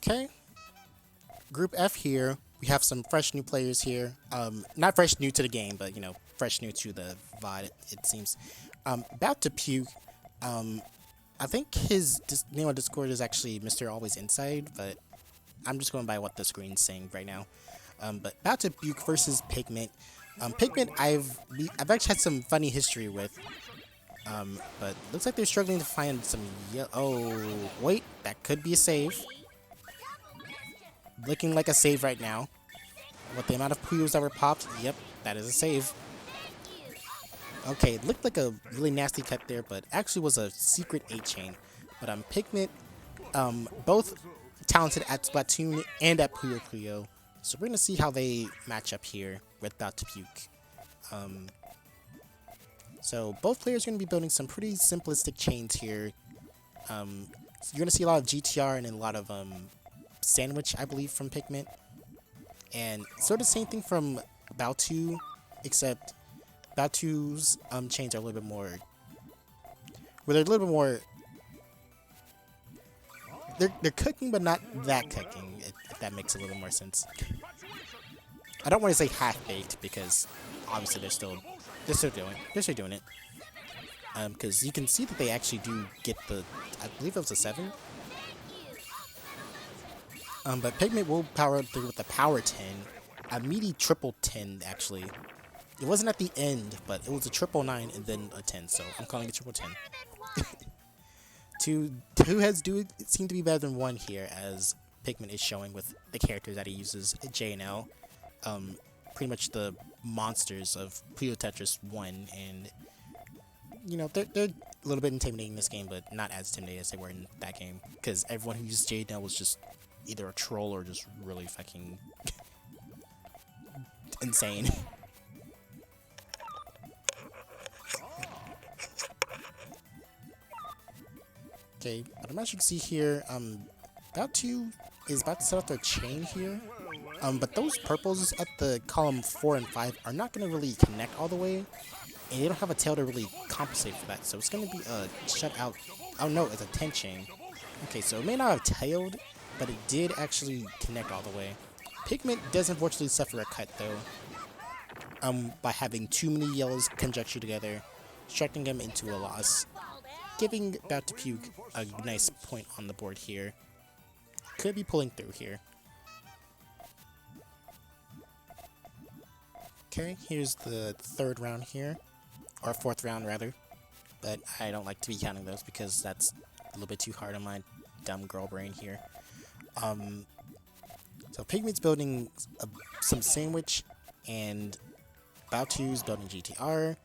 Okay, Group F here. We have some fresh new players here. Not fresh new to the game, but you know, fresh new to the VOD. It seems. BOUT2PUKE. I think his name on Discord is actually Mr. Always Inside, but I'm just going by what the screen's saying right now. But BOUT2PUKE versus Pygment. Pygment, I've actually had some funny history with. But looks like they're struggling to find some. Oh, wait, that could be a save. Looking like a save right now. With the amount of Puyos that were popped, yep, that is a save. Okay, it looked like a really nasty cut there, but actually was a secret 8-chain. But Pygment, both talented at Splatoon and at Puyo Puyo. So we're gonna see how they match up here with BOUT2PUKE. So both players are gonna be building some pretty simplistic chains here. So you're gonna see a lot of GTR and then a lot of sandwich, I believe, from Pygment. And sort of the same thing from BOUT2, except BOUT2's chains are a little bit more, where they're a little bit more, they're cooking but not that cooking, if that makes a little more sense. I don't want to say half-baked because obviously they're still doing it. Because you can see that they actually do get the, I believe it was a 7. But Pygment will power up through with the power 10, a meaty triple 10 actually. It wasn't at the end, but it was a triple 9 and then a 10, so I'm calling it triple 10. Two heads do seem to be better than one here, as Pygment is showing with the characters that he uses, J and L. Pretty much the monsters of Puyo Tetris 1, and you know, they're a little bit intimidating in this game, but not as intimidating as they were in that game, because everyone who used J and L was just either a troll or just really fucking insane. Okay, but as you can see here, BOUT2 is about to set up their chain here. But those purples at the column 4 and 5 are not going to really connect all the way, and they don't have a tail to really compensate for that, so it's going to be a shut out. Oh no, it's a 10 chain. Okay, so it may not have tailed, but it did actually connect all the way. Pygment does unfortunately suffer a cut though, by having too many yellows conjectured together, striking him into a loss, giving BOUT2PUKE a nice point on the board here. Could be pulling through here. Okay, here's the third round here, or fourth round rather, but I don't like to be counting those because that's a little bit too hard on my dumb girl brain here. So Pygment's building some sandwich, and BOUT2's building GTR.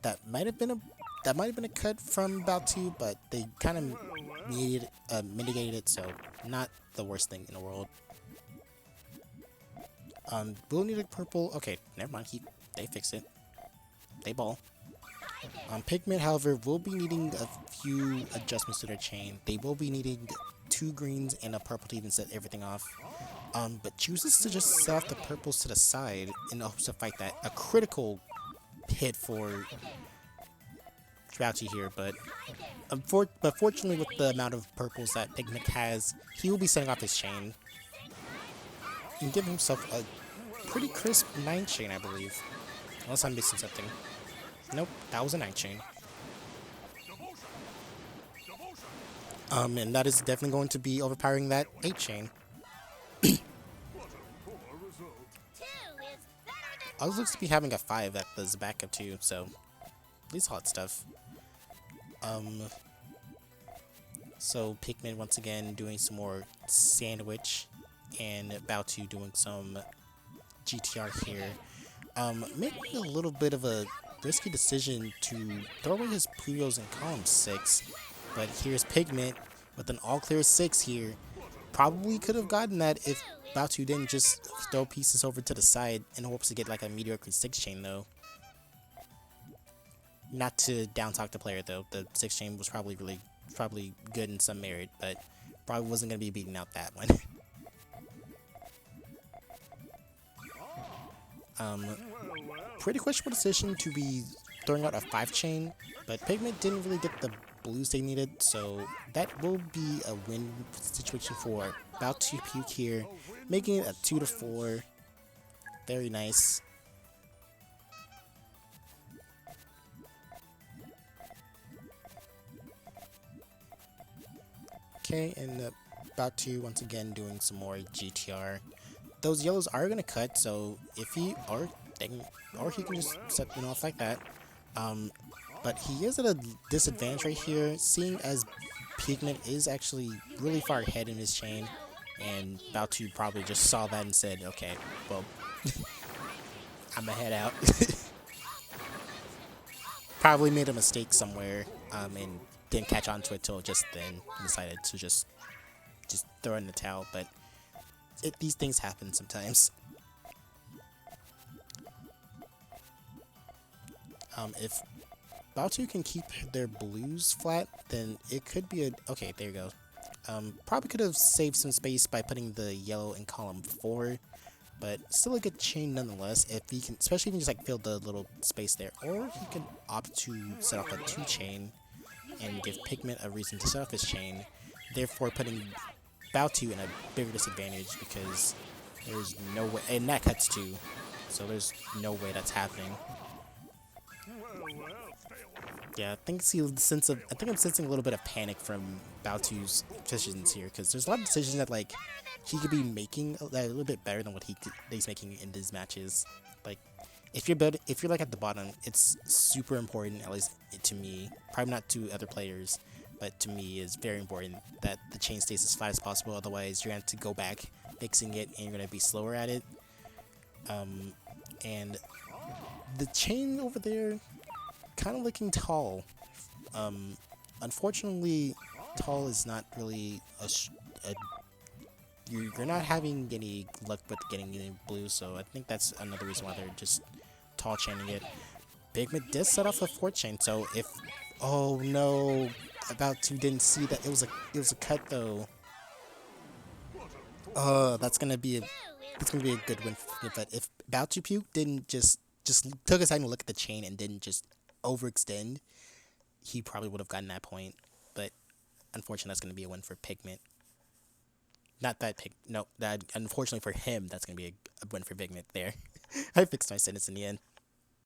That might have been a cut from BOUT2, but they kind of mitigated it, so not the worst thing in the world. Blue needed purple. Okay, never mind. They fixed it. They ball. Pygment, however, will be needing a few adjustments to their chain. They will be needing 2 greens and a purple to even set everything off. But chooses to just set off the purples to the side in hopes to fight that. A critical hit for BOUT2 here, but fortunately with the amount of purples that Pygment has, he will be setting off his chain and giving himself a pretty crisp 9 chain, I believe. Unless I'm missing something. Nope, that was a 9 chain. And that is definitely going to be overpowering that 8 chain. Ours looks to be having a 5 at the backup too, so at least hot stuff. So Pygment once again doing some more sandwich, and BOUT2 doing some GTR here. Making a little bit of a risky decision to throw away his Puyos in column 6, but here's Pygment with an all-clear 6 here. Probably could have gotten that if BOUT2 didn't just throw pieces over to the side in hopes to get like a mediocre 6 chain though. Not to down-talk the player though, the 6 chain was probably good in some merit, but probably wasn't going to be beating out that one. Pretty questionable decision to be throwing out a 5 chain, but Pygment didn't really get the blues they needed, so that will be a win situation for BOUT2PUKE here, making it a 2-4. Very nice. Okay, and BOUT2 once again doing some more GTR. Those yellows are gonna cut, so if he or he can just set them off like that. But he is at a disadvantage right here, seeing as Pygment is actually really far ahead in his chain, and BOUT2 probably just saw that and said, okay, well, I'm gonna head out. Probably made a mistake somewhere, and didn't catch on to it till just then, and decided to just throw in the towel, but these things happen sometimes. If BOUT2 can keep their blues flat, then it could be a... Okay, there you go. Probably could have saved some space by putting the yellow in column 4, but still a good chain nonetheless, if he can, especially if he can just like fill the little space there. Or he can opt to set off a 2 chain and give Pygment a reason to set off his chain, therefore putting BOUT2 in a bigger disadvantage because there's no way... And that cuts too, so there's no way that's happening. Yeah, I think I'm sensing a little bit of panic from BOUT2's decisions here, because there's a lot of decisions that like he could be making a little bit better than what he's making in these matches. Like if you're like at the bottom, it's super important, at least to me, probably not to other players, but to me it's very important that the chain stays as flat as possible. Otherwise, you're going to go back fixing it, and you're going to be slower at it. And the chain over there, kind of looking tall. Unfortunately, tall is not really you're not having any luck with getting any blue, so I think that's another reason why they're just tall chaining it. Pygment did set off a 4th chain, so if... Oh no, BOUT2 didn't see that. It was a cut though. That's gonna be a good win for me. But if BOUT2PUKE didn't just took his time to look at the chain and didn't just overextend, he probably would have gotten that point. But unfortunately, that's gonna be a win for Pygment. Not that no, that unfortunately for him, that's gonna be a win for Pygment there. I fixed my sentence in the end.